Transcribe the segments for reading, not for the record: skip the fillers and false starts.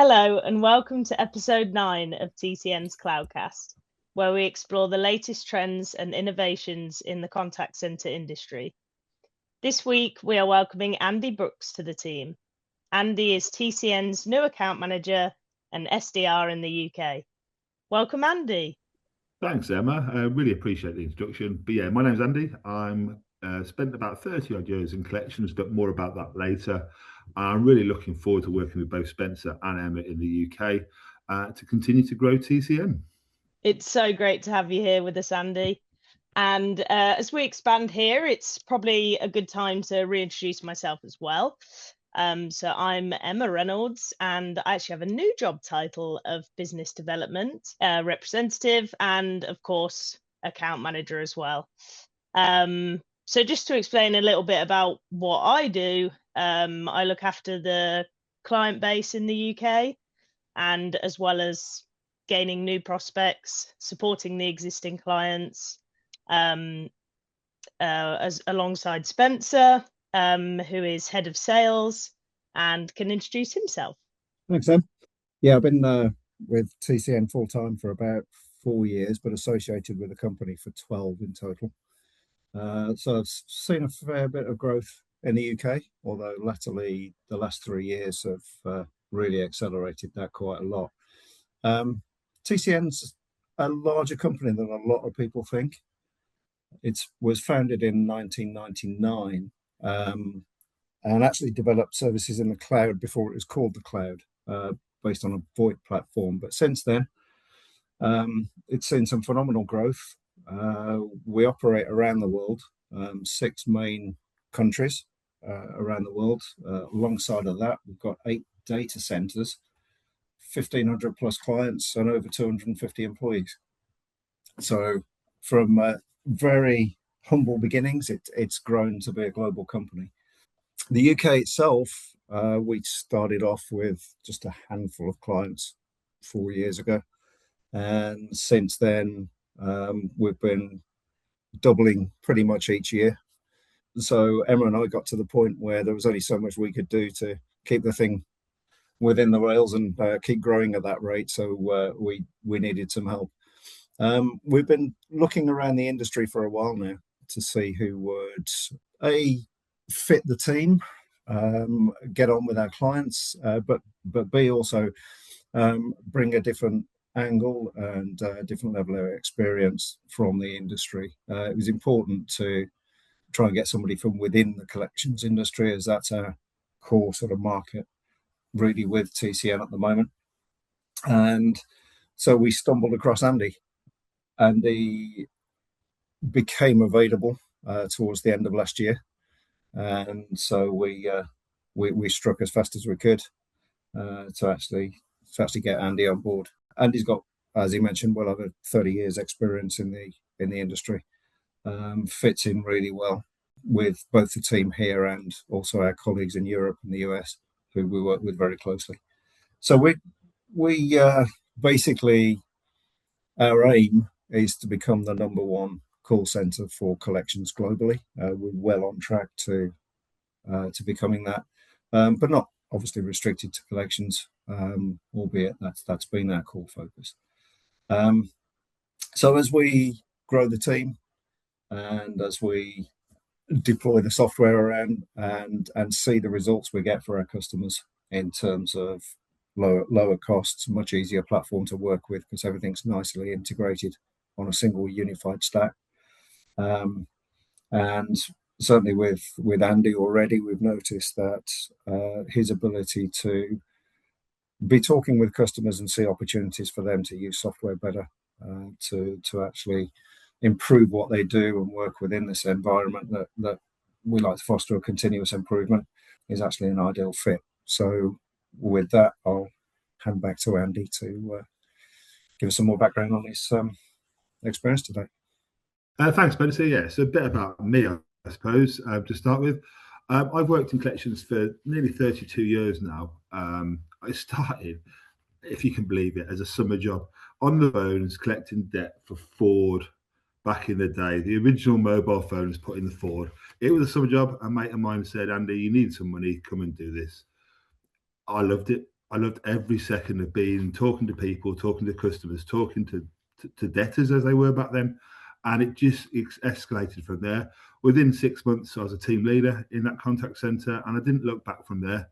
Hello and welcome to episode 9 of TCN's Cloudcast, where we explore the latest trends and innovations in the contact center industry. This week, we are welcoming Andy Brooks to the team. Andy is TCN's new account manager and SDR in the UK. Welcome, Andy. Thanks, Emma. I really appreciate the introduction. But yeah, my name's Andy. I'm spent about 30 odd years in collections, but more about that later. I'm really looking forward to working with both Spencer and Emma in the UK to continue to grow TCN. It's so great to have you here with us, Andy. And as we expand here, it's probably a good time to reintroduce myself as well. So I'm Emma Reynolds, and I actually have a new job title of business development representative, and of course, account manager as well. So just to explain a little bit about what I do, I look after the client base in the UK, and as well as gaining new prospects, supporting the existing clients, as alongside Spencer, who is head of sales and can introduce himself. Thanks, Em. Yeah, I've been with TCN full time for about 4 years, but associated with the company for 12 in total. So I've seen a fair bit of growth in the UK, although latterly the last 3 years have really accelerated that quite a lot. TCN's a larger company than a lot of people think. It was founded in 1999 and actually developed services in the cloud before it was called the cloud, based on a VoIP platform. But since then, it's seen some phenomenal growth. We operate around the world, 6 main countries around the world. Alongside of that, we've got 8 data centers, 1,500 plus clients, and over 250 employees. So from very humble beginnings, it's grown to be a global company. The UK itself, we started off with just a handful of clients 4 years ago. And since then, we've been doubling pretty much each year. So Emma and I got to the point where there was only so much we could do to keep the thing within the rails and keep growing at that rate. So we needed some help. We've been looking around the industry for a while now to see who would A, fit the team, get on with our clients, but B, also bring a different angle and a different level of experience from the industry. It was important to try and get somebody from within the collections industry, as that's our core sort of market really with TCN at the moment. And so we stumbled across Andy. Andy became available towards the end of last year, and so we struck as fast as we could to actually get Andy on board. Andy's got, as he mentioned, well over 30 years experience in the industry. Fits in really well with both the team here and also our colleagues in Europe and the US, who we work with very closely. So we basically, our aim is to become the #1 call center for collections globally. We're well on track to becoming that, but not obviously restricted to collections, albeit that's been our core focus. So as we grow the team and as we deploy the software around and see the results we get for our customers in terms of lower costs, much easier platform to work with because everything's nicely integrated on a single unified stack. And certainly with Andy already, we've noticed that his ability to be talking with customers and see opportunities for them to use software better, to actually improve what they do and work within this environment that we like to foster a continuous improvement, is actually an ideal fit. So with that, I'll hand back to Andy to give us some more background on his experience today. Thanks, Spencer. Yeah, so a bit about me, I suppose, to start with. I've worked in collections for nearly 32 years now. I started, if you can believe it, as a summer job on the phones collecting debt for Ford back in the day. The original mobile phone was put in the Ford. It was a summer job. A mate of mine said, Andy, you need some money, come and do this. I loved it. I loved every second of being talking to people, talking to customers, talking to debtors as they were back then, and it just escalated from there. Within 6 months, I was a team leader in that contact center, and I didn't look back from there.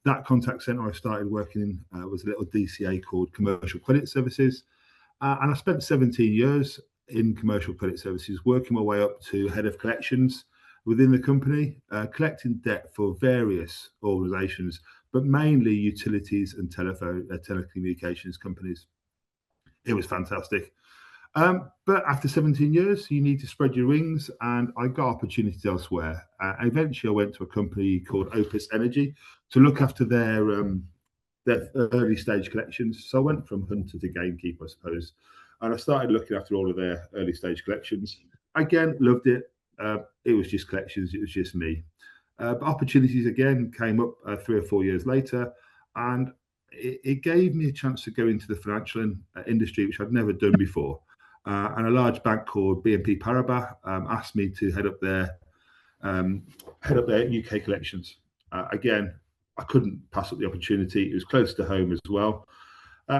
That contact center I started working in was a little DCA called Commercial Credit Services, and I spent 17 years in commercial credit services, working my way up to head of collections within the company, collecting debt for various organizations, but mainly utilities and telecommunications companies. It was fantastic. But after 17 years, you need to spread your wings, and I got opportunities elsewhere. Eventually, I went to a company called Opus Energy to look after their early stage collections. So I went from hunter to gamekeeper, I suppose, and I started looking after all of their early stage collections. Again, loved it. It was just collections. It was just me. But opportunities again came up 3 or 4 years later, and it gave me a chance to go into the financial industry, which I'd never done before. And a large bank called BNP Paribas asked me to head up their UK collections. Again, I couldn't pass up the opportunity. It was close to home as well.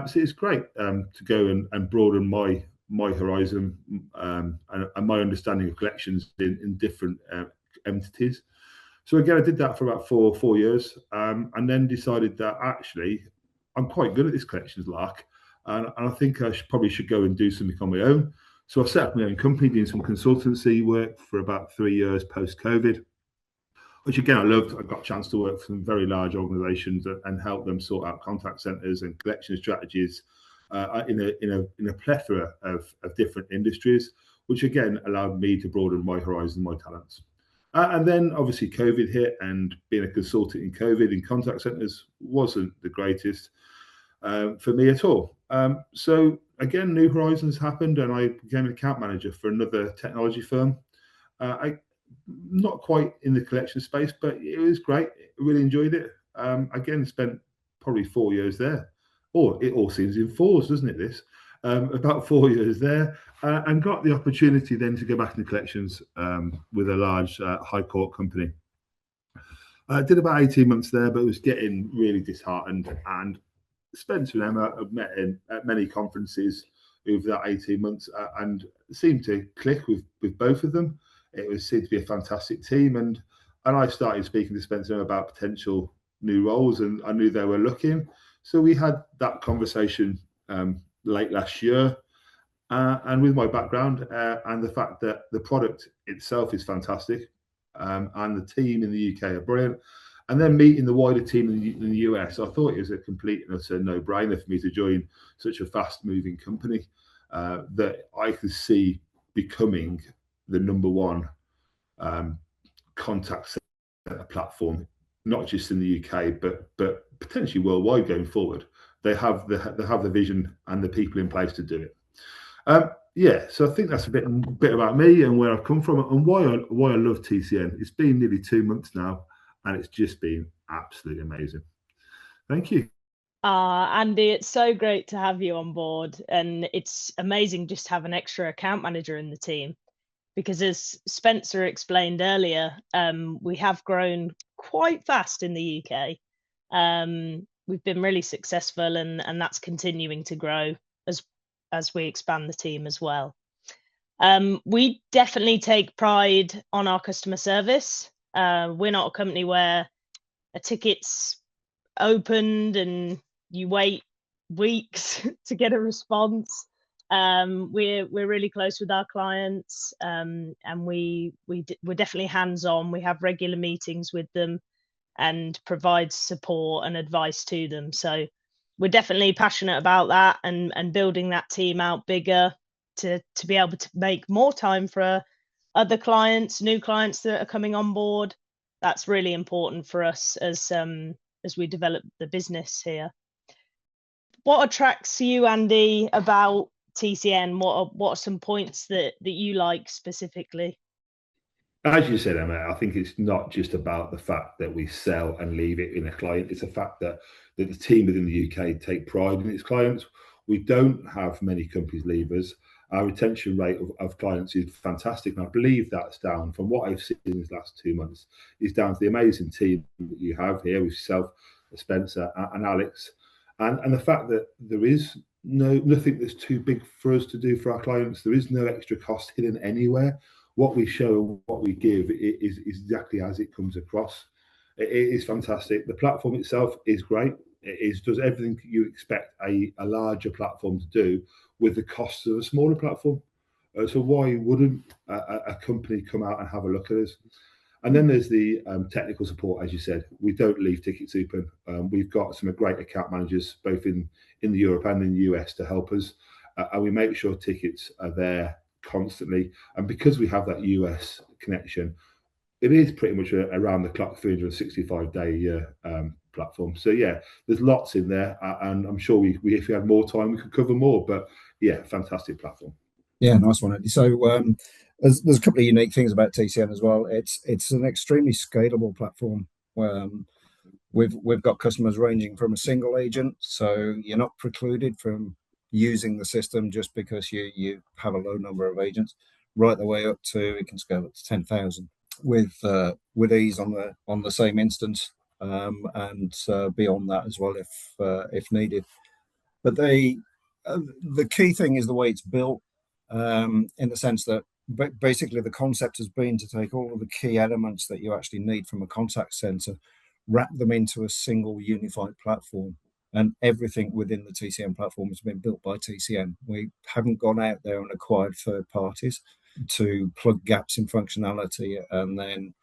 So it's great to go and broaden my horizon and my understanding of collections in different entities. So again, I did that for about four years, and then decided that actually I'm quite good at this collections lark, and I think I probably should go and do something on my own. So I set up my own company, doing some consultancy work for about 3 years post-COVID, which again I loved. I got a chance to work for some very large organisations and help them sort out contact centres and collection strategies in a plethora of different industries, which again allowed me to broaden my horizon, my talents. And then obviously COVID hit, and being a consultant in COVID in contact centres wasn't the greatest for me at all. So again, New Horizons happened, and I became an account manager for another technology firm. I not quite in the collection space, but it was great. Really enjoyed it. Again, spent probably 4 years there. Or it all seems in fours, doesn't it? This about 4 years there, and got the opportunity then to go back into collections with a large high court company. I did about 18 months there, but was getting really disheartened. And Spencer and Emma have met at many conferences over that 18 months and seemed to click with both of them. Seemed to be a fantastic team, and I started speaking to Spencer about potential new roles, and I knew they were looking. So we had that conversation late last year, and with my background and the fact that the product itself is fantastic, and the team in the UK are brilliant, and then meeting the wider team in the US, I thought it was a complete and utter no-brainer for me to join such a fast-moving company that I could see becoming the number one contact center platform, not just in the UK, but potentially worldwide going forward. They have the vision and the people in place to do it. So I think that's a bit about me and where I've come from and why I love TCN. It's been nearly 2 months now, and it's just been absolutely amazing. Thank you. Andy, it's so great to have you on board, and it's amazing just to have an extra account manager in the team, because as Spencer explained earlier, we have grown quite fast in the UK. We've been really successful, and that's continuing to grow as we expand the team as well. We definitely take pride on our customer service. We're not a company where a ticket's opened and you wait weeks to get a response. We're really close with our clients, and we're definitely hands-on. We have regular meetings with them and provide support and advice to them. So we're definitely passionate about that and building that team out bigger to be able to make more time for other clients, new clients that are coming on board. That's really important for us as we develop the business here. What attracts you, Andy, about TCN? What are some points that you like specifically? As you said, Emma, I think it's not just about the fact that we sell and leave it in a client. It's a fact that the team within the UK take pride in its clients. We don't have many companies leave us. Our retention rate of clients is fantastic. And I believe that's down from what I've seen in the last 2 months, is down to the amazing team that you have here with yourself, Spencer and Alex, and the fact that there is nothing that's too big for us to do for our clients. There is no extra cost hidden anywhere. What we show and what we give is exactly as it comes across. It is fantastic. The platform itself is great. Does everything you expect a larger platform to do with the costs of a smaller platform. So why wouldn't a company come out and have a look at us? And then there's the technical support, as you said. We don't leave tickets open. We've got some great account managers, both in the Europe and in the US, to help us. And we make sure tickets are there constantly. And because we have that US connection, it is pretty much around the clock, 365-day platform. So yeah, there's lots in there. And I'm sure we if we had more time, we could cover more. But yeah, fantastic platform. Yeah, nice one, Andy. So there's a couple of unique things about TCN as well. It's an extremely scalable platform. We've got customers ranging from a single agent, so you're not precluded from using the system just because you have a low number of agents, right the way up to, it can scale up to 10,000 with ease on the same instance, and beyond that as well if needed. But the key thing is the way it's built, in the sense that basically the concept has been to take all of the key elements that you actually need from a contact center, wrap them into a single unified platform, and everything within the TCN platform has been built by TCN. We haven't gone out there and acquired third parties to plug gaps in functionality and then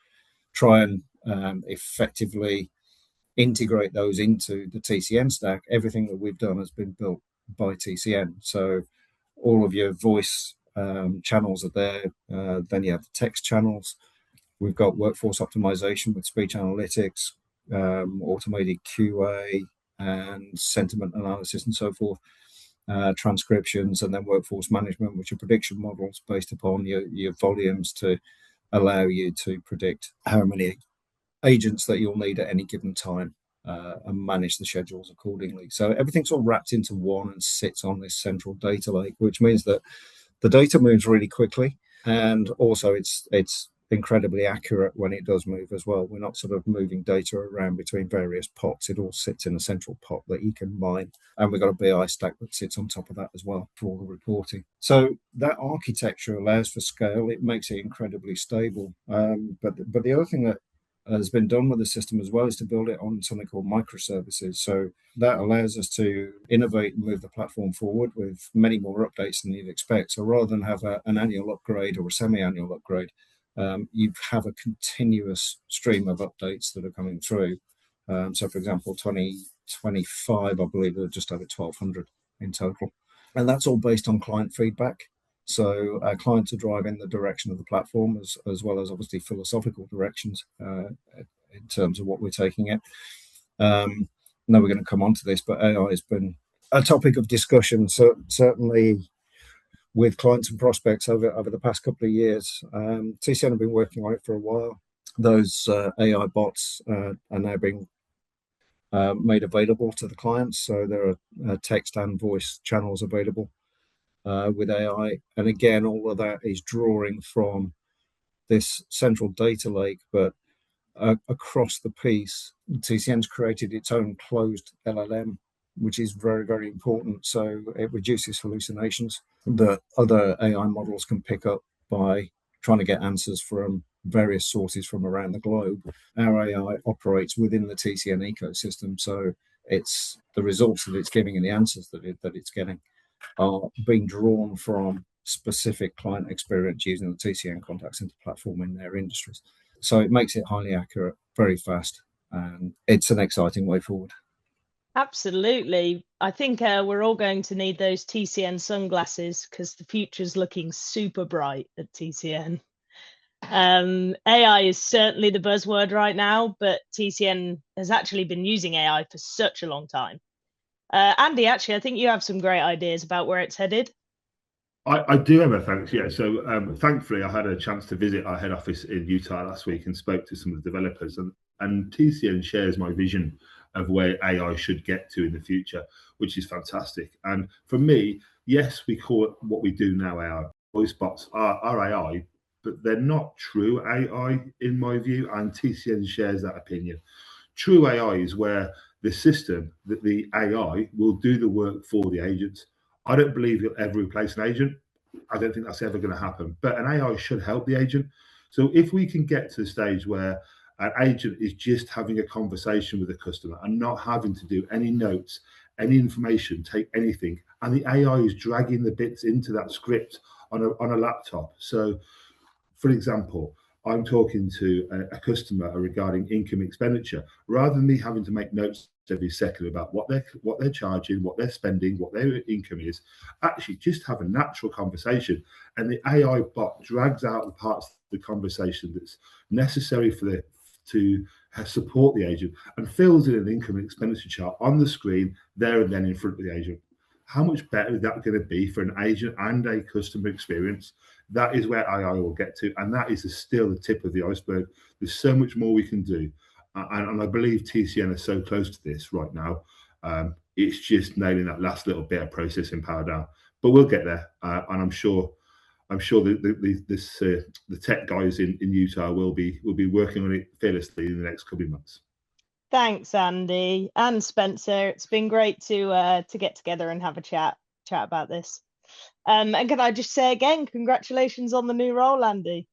try and effectively integrate those into the TCN stack. Everything that we've done has been built by TCN. So all of your voice channels are there. Then you have the text channels. We've got workforce optimization with speech analytics, automated QA, and sentiment analysis and so forth, transcriptions, and then workforce management, which are prediction models based upon your volumes to allow you to predict how many agents that you'll need at any given time, and manage the schedules accordingly. So everything's all wrapped into one and sits on this central data lake, which means that the data moves really quickly, and also it's incredibly accurate when it does move as well. We're not sort of moving data around between various pots. It all sits in a central pot that you can mine. And we've got a BI stack that sits on top of that as well for all the reporting. So that architecture allows for scale. It makes it incredibly stable. But the other thing that has been done with the system as well is to build it on something called microservices. So that allows us to innovate and move the platform forward with many more updates than you'd expect. So rather than have an annual upgrade or a semi-annual upgrade, you have a continuous stream of updates that are coming through. So for example, 2025, I believe there are just over 1,200 in total. And that's all based on client feedback. So our clients are driving the direction of the platform as well as obviously philosophical directions in terms of what we're taking it. I know we're going to come on to this, but AI has been a topic of discussion, so certainly with clients and prospects over the past couple of years. TCN have been working on it for a while. Those AI bots are now being made available to the clients. So there are text and voice channels available with AI. And again, all of that is drawing from this central data lake, but across the piece, TCN's created its own closed LLM, which is very, very important. So it reduces hallucinations that other AI models can pick up by trying to get answers from various sources from around the globe. Our AI operates within the TCN ecosystem. So it's the results that it's giving and the answers that it's getting are being drawn from specific client experience using the TCN contact center platform in their industries. So it makes it highly accurate, very fast, and it's an exciting way forward. Absolutely. I think we're all going to need those TCN sunglasses because the future's looking super bright at TCN. AI is certainly the buzzword right now, but TCN has actually been using AI for such a long time. Andy, actually, I think you have some great ideas about where it's headed. I do, Emma, thanks. Yeah, so thankfully I had a chance to visit our head office in Utah last week and spoke to some of the developers, and TCN shares my vision of where AI should get to in the future, which is fantastic. And for me, yes, we call it what we do now AI. Voice bots are AI, but they're not true AI in my view, and TCN shares that opinion. True AI is where the system, that the AI will do the work for the agents. I don't believe you'll ever replace an agent. I don't think that's ever going to happen. But an AI should help the agent. So if we can get to the stage where an agent is just having a conversation with a customer and not having to do any notes, any information, take anything, and the AI is dragging the bits into that script on a laptop. So, for example, I'm talking to a customer regarding income expenditure, rather than me having to make notes every second about what they're charging, what they're spending, what their income is. Actually, just have a natural conversation, and the AI bot drags out the parts of the conversation that's necessary to support the agent and fills in an income and expenditure chart on the screen there and then in front of the agent. How much better is that going to be for an agent and a customer experience? That is where AI will get to, and that is still the tip of the iceberg. There's so much more we can do, and I believe TCN are so close to this right now. It's just nailing that last little bit of processing power down, but we'll get there, and I'm sure the tech guys in Utah will be working on it fearlessly in the next couple of months. Thanks, Andy and Spencer. It's been great to get together and have a chat about this. And can I just say again, congratulations on the new role, Andy.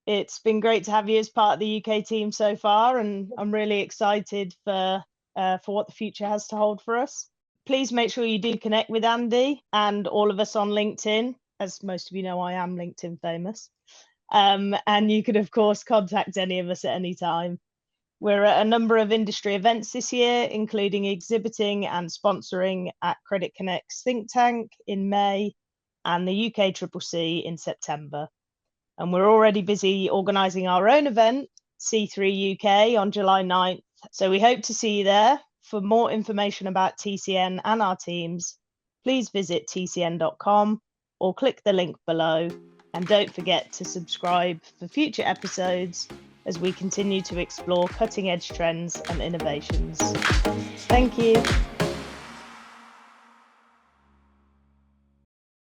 It's been great to have you as part of the UK team so far, and I'm really excited for what the future has to hold for us. Please make sure you do connect with Andy and all of us on LinkedIn. As most of you know, I am LinkedIn famous. And you can, of course, contact any of us at any time. We're at a number of industry events this year, including exhibiting and sponsoring at Credit Connect's think tank in May and the UK CCC in September. And we're already busy organising our own event, C3 UK, on July 9th. So we hope to see you there. For more information about TCN and our teams, please visit tcn.com or click the link below. And don't forget to subscribe for future episodes as we continue to explore cutting-edge trends and innovations. Thank you.